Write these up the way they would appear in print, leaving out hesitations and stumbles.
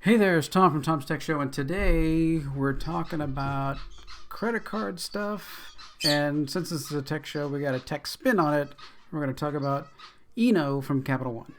Hey there, it's Tom from Tom's Tech Show, and today we're talking about credit card stuff. And since this is a tech show, we got a tech spin on it. We're going to talk about ENO from Capital One.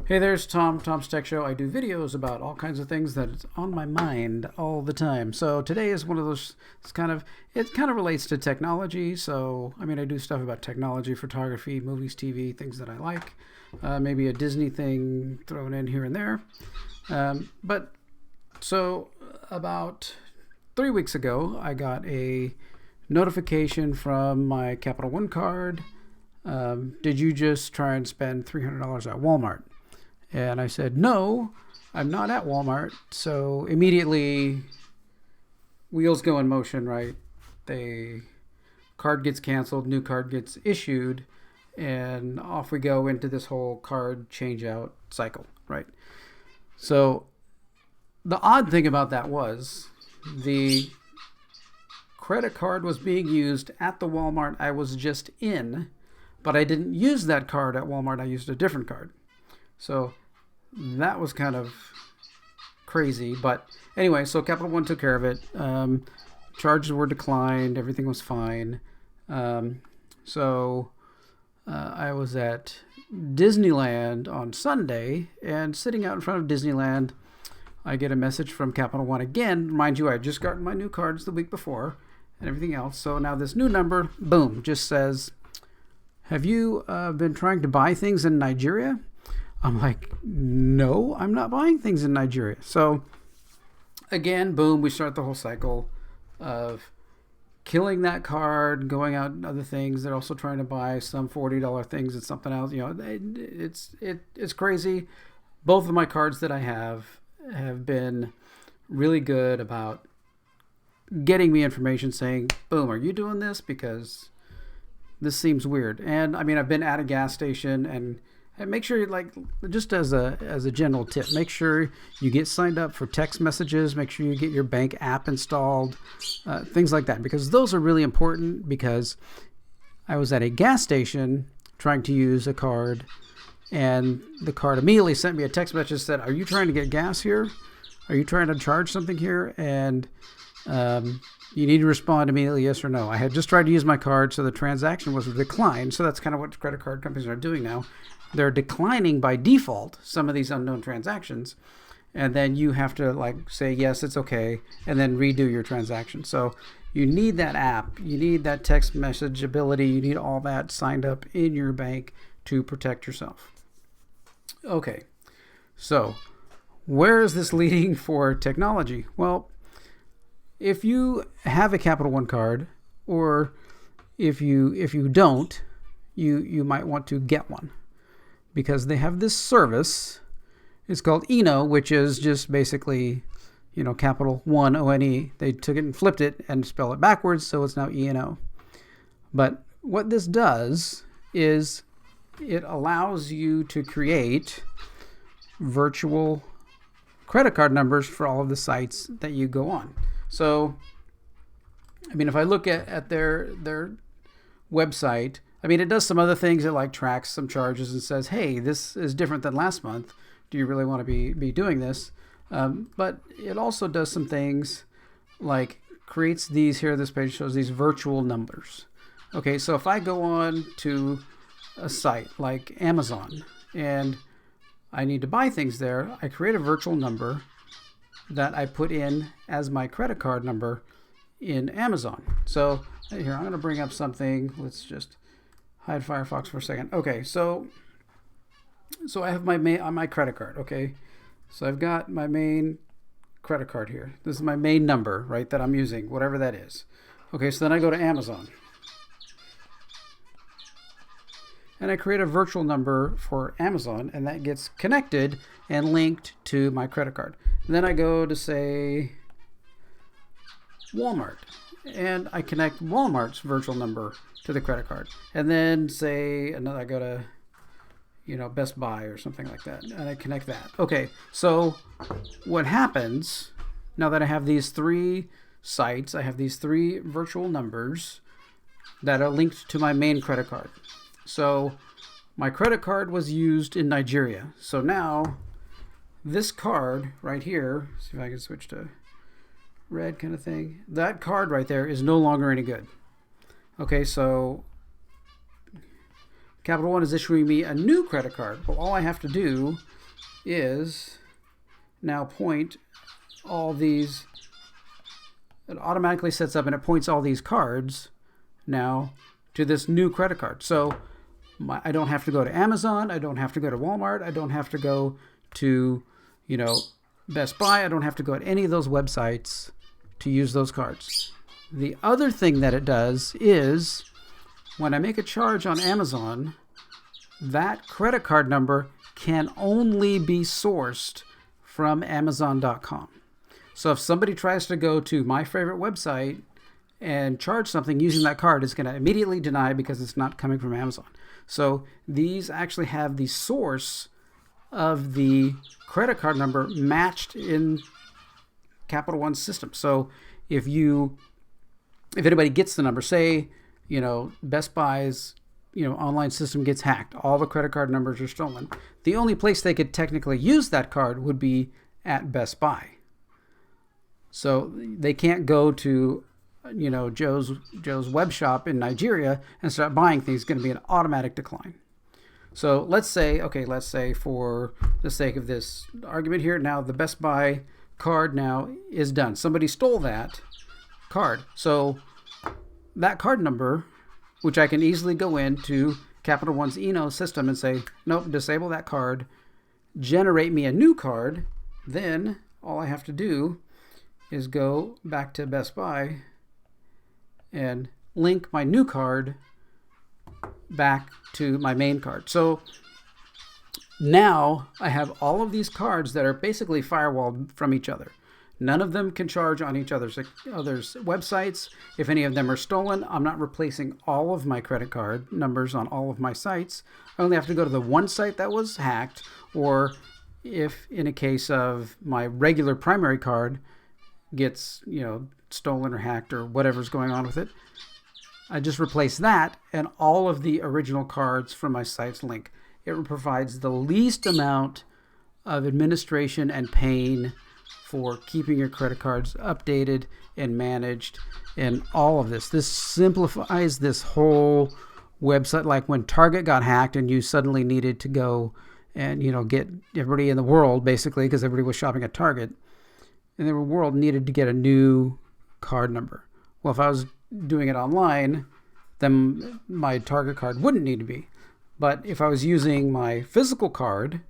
Hey there's Tom's Tech Show. I do videos about all kinds of things that's on my mind all the time. So today is one of those. It kind of relates to technology. So I do stuff about technology, photography, movies, TV, things that I like. Maybe a Disney thing thrown in here and there. But so about 3 weeks ago, I got a notification from my Capital One card. Did you just try and spend $300 at Walmart? And I said, no, I'm not at Walmart. So immediately, wheels go in motion, right? The card gets canceled, new card gets issued, and off we go into this whole card change out cycle, right? So the odd thing about that was the credit card was being used at the Walmart I was just in, but I didn't use that card at Walmart. I used a different card. So that was kind of crazy. But anyway, so Capital One took care of it. Charges were declined. Everything was fine. So I was at Disneyland on Sunday, and sitting out in front of Disneyland, I get a message from Capital One again. Mind you, I had just gotten my new cards the week before and everything else. So now this new number, boom, just says, have you been trying to buy things in Nigeria? I'm like, no, I'm not buying things in Nigeria. So again, boom, we start the whole cycle of killing that card, going out and other things. They're also trying to buy some $40 things and something else. You know, it's crazy. Both of my cards that I have been really good about getting me information saying, boom, are you doing this? Because this seems weird. And I've been at a gas station, and make sure, just as a general tip, make sure you get signed up for text messages. Make sure you get your bank app installed, things like that, because those are really important. Because I was at a gas station trying to use a card, and the card immediately sent me a text message that said, are you trying to get gas here? Are you trying to charge something here? And you need to respond immediately, yes or no. I had just tried to use my card, so the transaction was declined. So that's kind of what credit card companies are doing now. They're declining by default some of these unknown transactions, and then you have to say, yes, it's okay, and then redo your transaction. So you need that app, you need that text message ability, you need all that signed up in your bank to protect yourself. Okay, so where is this leading for technology? Well, if you have a Capital One card, or if you don't, you might want to get one, because they have this service. It's called ENO, which is just basically, Capital One, ONE. They took it and flipped it and spell it backwards, so it's now ENO. But what this does is it allows you to create virtual credit card numbers for all of the sites that you go on. So, if I look at their website, it does some other things. It tracks some charges and says, hey, this is different than last month. Do you really want to be doing this? But it also does some things like creates these here. This page shows these virtual numbers. Okay, so if I go on to a site like Amazon and I need to buy things there, I create a virtual number that I put in as my credit card number in Amazon. So here, I'm going to bring up something. Let's just hide Firefox for a second. Okay, so I have my credit card. Okay, so I've got my main credit card here. This is my main number, right, that I'm using, whatever that is. Okay, so then I go to Amazon, and I create a virtual number for Amazon, and that gets connected and linked to my credit card. And then I go to, say, Walmart, and I connect Walmart's virtual number to the credit card. And then, say, I go to, Best Buy or something like that, and I connect that. Okay, so what happens now that I have these three sites, I have these three virtual numbers that are linked to my main credit card. So my credit card was used in Nigeria. So now this card right here, see if I can switch to red kind of thing. That card right there is no longer any good. Okay, so Capital One is issuing me a new credit card. Well, all I have to do is now point all these. It automatically sets up and it points all these cards now to this new credit card. So I don't have to go to Amazon. I don't have to go to Walmart. I don't have to go to, Best Buy. I don't have to go to any of those websites to use those cards. The other thing that it does is when I make a charge on Amazon, that credit card number can only be sourced from Amazon.com. So if somebody tries to go to my favorite website and charge something using that card, it's going to immediately deny because it's not coming from Amazon. So these actually have the source of the credit card number matched in Capital One's system. So if anybody gets the number, say, Best Buy's, online system gets hacked, all the credit card numbers are stolen. The only place they could technically use that card would be at Best Buy. So they can't go to, Joe's web shop in Nigeria and start buying things. It's going to be an automatic decline. So let's say for the sake of this argument here, now the Best Buy card now is done. Somebody stole that card. So that card number, which I can easily go into Capital One's ENO system and say, nope, disable that card, generate me a new card. Then all I have to do is go back to Best Buy and link my new card back to my main card. So now I have all of these cards that are basically firewalled from each other. None of them can charge on each other's websites. If any of them are stolen, I'm not replacing all of my credit card numbers on all of my sites. I only have to go to the one site that was hacked, or if in a case of my regular primary card gets, stolen or hacked or whatever's going on with it, I just replace that and all of the original cards from my site's link. It provides the least amount of administration and pain for keeping your credit cards updated and managed and all of this. This simplifies this whole website. Like when Target got hacked and you suddenly needed to go and, get everybody in the world, basically, because everybody was shopping at Target, and the world needed to get a new card number. Well, if I was doing it online, then my Target card wouldn't need to be. But if I was using my physical card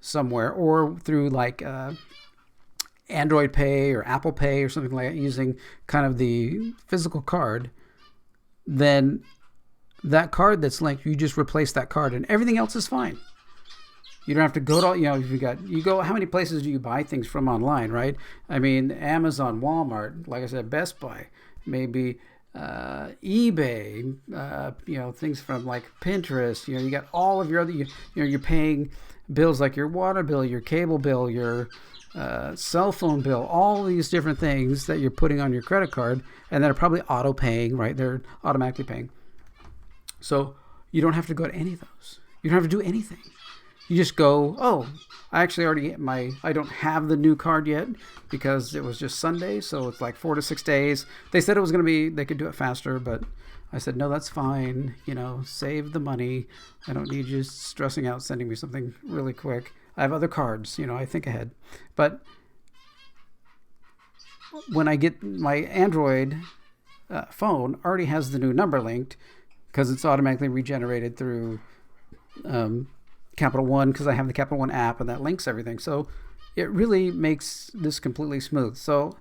somewhere or through like Android Pay or Apple Pay or something like that, using kind of the physical card, then that card that's linked, you just replace that card and everything else is fine. You don't have to go to, if you go, how many places do you buy things from online, right? I mean, Amazon, Walmart, like I said, Best Buy, maybe eBay, things from like Pinterest. You got all of your other, you're paying bills like your water bill, your cable bill, your cell phone bill, all these different things that you're putting on your credit card and that are probably auto paying, right? They're automatically paying. So you don't have to go to any of those. You don't have to do anything. You just go, I actually already I don't have the new card yet because it was just Sunday, so it's like 4 to 6 days. They said it was going to be, they could do it faster, but I said, no, that's fine. Save the money. I don't need you stressing out sending me something really quick. I have other cards, I think ahead. But when I get my Android phone, already has the new number linked because it's automatically regenerated through Capital One, because I have the Capital One app and that links everything. So it really makes this completely smooth. So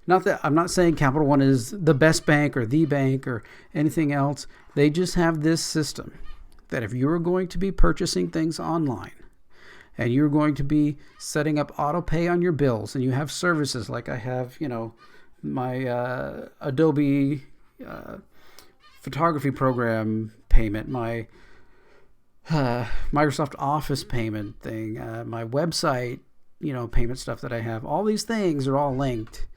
not that I'm not saying Capital One is the best bank or the bank or anything else. They just have this system that if you're going to be purchasing things online and you're going to be setting up auto pay on your bills and you have services like I have, my Adobe photography program payment, my Microsoft Office payment thing, my website, payment stuff that I have. All these things are all linked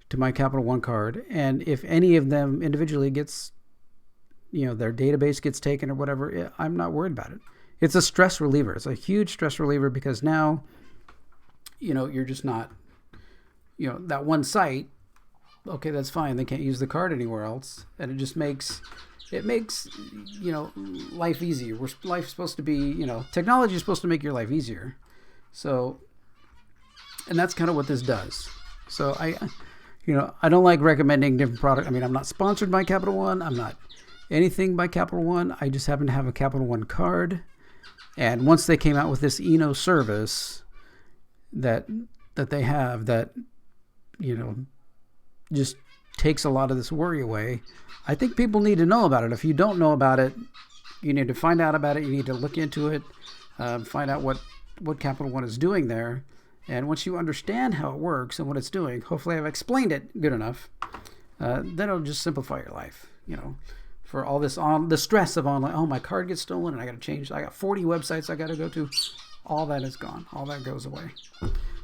to my Capital One card. And if any of them individually gets their database gets taken or whatever, I'm not worried about it. It's a stress reliever. It's a huge stress reliever because now, you're just not, that one site. Okay, that's fine. They can't use the card anywhere else, and it just makes life easier. Life's supposed to be, technology is supposed to make your life easier. So, and that's kind of what this does. So I don't like recommending different products. I mean, I'm not sponsored by Capital One. I'm not anything by Capital One. I just happen to have a Capital One card. And once they came out with this ENO service that they have that, just takes a lot of this worry away, I think people need to know about it. If you don't know about it, you need to find out about it. You need to look into it, find out what Capital One is doing there. And once you understand how it works and what it's doing, hopefully I've explained it good enough, then it'll just simplify your life, for all this the stress of online. Oh, my card gets stolen and I got to change. I got 40 websites I got to go to. All that is gone. All that goes away.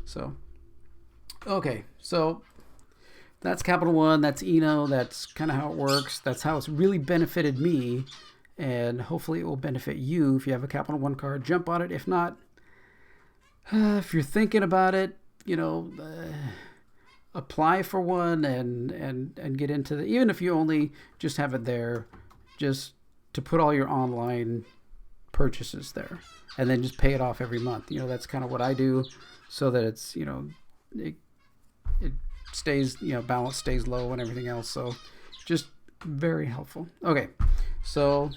So, okay. So that's Capital One. That's ENO. That's kind of how it works. That's how it's really benefited me. And hopefully it will benefit you. If you have a Capital One card, jump on it. If not, if you're thinking about it, apply for one and get into even if you only just have it there, just to put all your online purchases there and then just pay it off every month. That's kind of what I do, so that it's, it stays, balance stays low and everything else. So just very helpful. Okay. So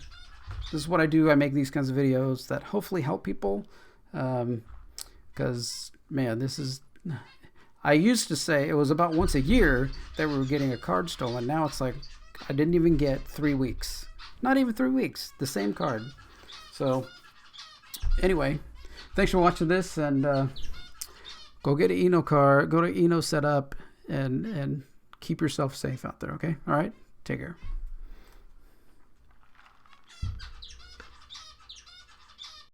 this is what I do. I make these kinds of videos that hopefully help people. Because, man, I used to say it was about once a year that we were getting a card stolen. Now it's like I didn't even get 3 weeks. Not even 3 weeks. The same card. So, anyway, thanks for watching this. And go get an ENO card. Go to ENO Setup and keep yourself safe out there, okay? All right? Take care.